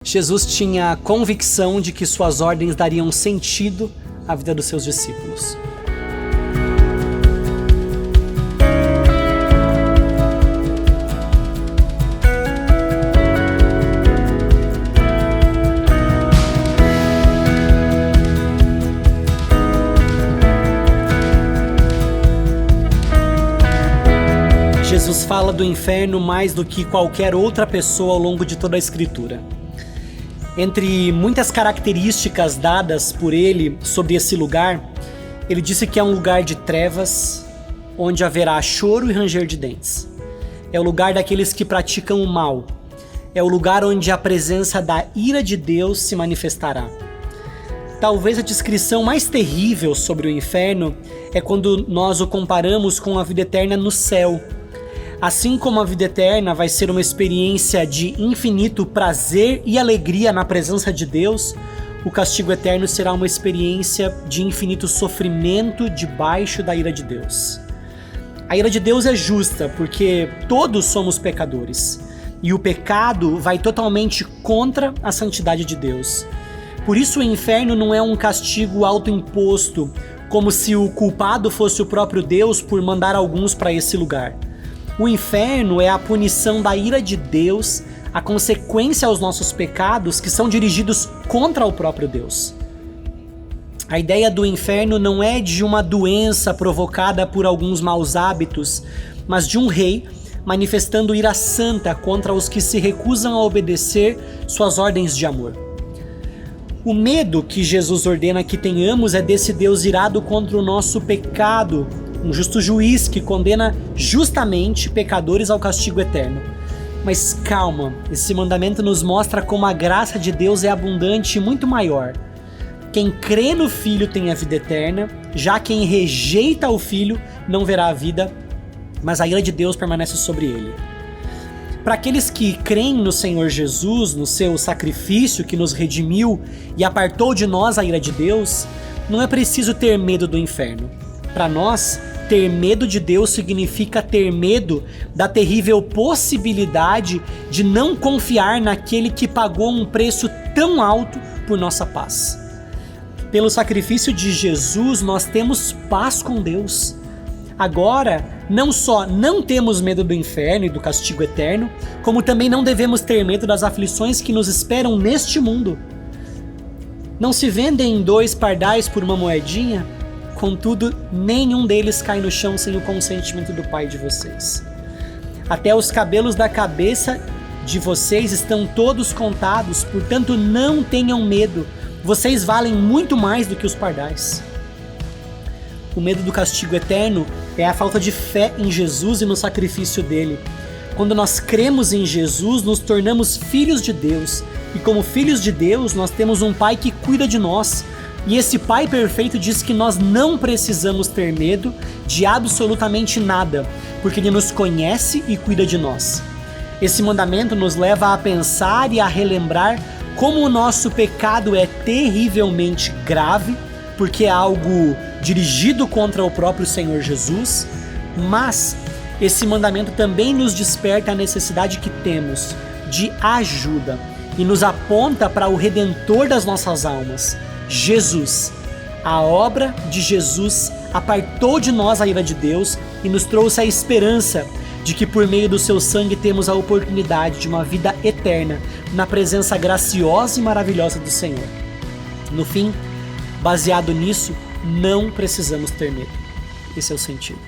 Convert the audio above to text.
Jesus tinha a convicção de que suas ordens dariam sentido à vida dos seus discípulos. Jesus fala do inferno mais do que qualquer outra pessoa ao longo de toda a Escritura. Entre muitas características dadas por ele sobre esse lugar, ele disse que é um lugar de trevas, onde haverá choro e ranger de dentes. É o lugar daqueles que praticam o mal. É o lugar onde a presença da ira de Deus se manifestará. Talvez a descrição mais terrível sobre o inferno é quando nós o comparamos com a vida eterna no céu. Assim como a vida eterna vai ser uma experiência de infinito prazer e alegria na presença de Deus, o castigo eterno será uma experiência de infinito sofrimento debaixo da ira de Deus. A ira de Deus é justa porque todos somos pecadores e o pecado vai totalmente contra a santidade de Deus. Por isso o inferno não é um castigo autoimposto, como se o culpado fosse o próprio Deus por mandar alguns para esse lugar. O inferno é a punição da ira de Deus, a consequência aos nossos pecados que são dirigidos contra o próprio Deus. A ideia do inferno não é de uma doença provocada por alguns maus hábitos, mas de um rei manifestando ira santa contra os que se recusam a obedecer suas ordens de amor. O medo que Jesus ordena que tenhamos é desse Deus irado contra o nosso pecado, um justo juiz que condena justamente pecadores ao castigo eterno. Mas calma, esse mandamento nos mostra como a graça de Deus é abundante e muito maior. Quem crê no Filho tem a vida eterna, já quem rejeita o Filho não verá a vida, mas a ira de Deus permanece sobre ele. Para aqueles que creem no Senhor Jesus, no seu sacrifício que nos redimiu e apartou de nós a ira de Deus, não é preciso ter medo do inferno. Para nós, ter medo de Deus significa ter medo da terrível possibilidade de não confiar naquele que pagou um preço tão alto por nossa paz. Pelo sacrifício de Jesus, nós temos paz com Deus. Agora, não só não temos medo do inferno e do castigo eterno, como também não devemos ter medo das aflições que nos esperam neste mundo. Não se vendem 2 pardais por uma moedinha? Contudo, nenhum deles cai no chão sem o consentimento do Pai de vocês. Até os cabelos da cabeça de vocês estão todos contados, portanto não tenham medo, vocês valem muito mais do que os pardais. O medo do castigo eterno é a falta de fé em Jesus e no sacrifício dele. Quando nós cremos em Jesus, nos tornamos filhos de Deus, e como filhos de Deus, nós temos um Pai que cuida de nós. E esse Pai perfeito diz que nós não precisamos ter medo de absolutamente nada, porque Ele nos conhece e cuida de nós. Esse mandamento nos leva a pensar e a relembrar como o nosso pecado é terrivelmente grave, porque é algo dirigido contra o próprio Senhor Jesus, mas esse mandamento também nos desperta a necessidade que temos de ajuda e nos aponta para o Redentor das nossas almas, Jesus. A obra de Jesus apartou de nós a ira de Deus e nos trouxe a esperança de que por meio do seu sangue temos a oportunidade de uma vida eterna na presença graciosa e maravilhosa do Senhor. No fim, baseado nisso, não precisamos ter medo. Esse é o sentido.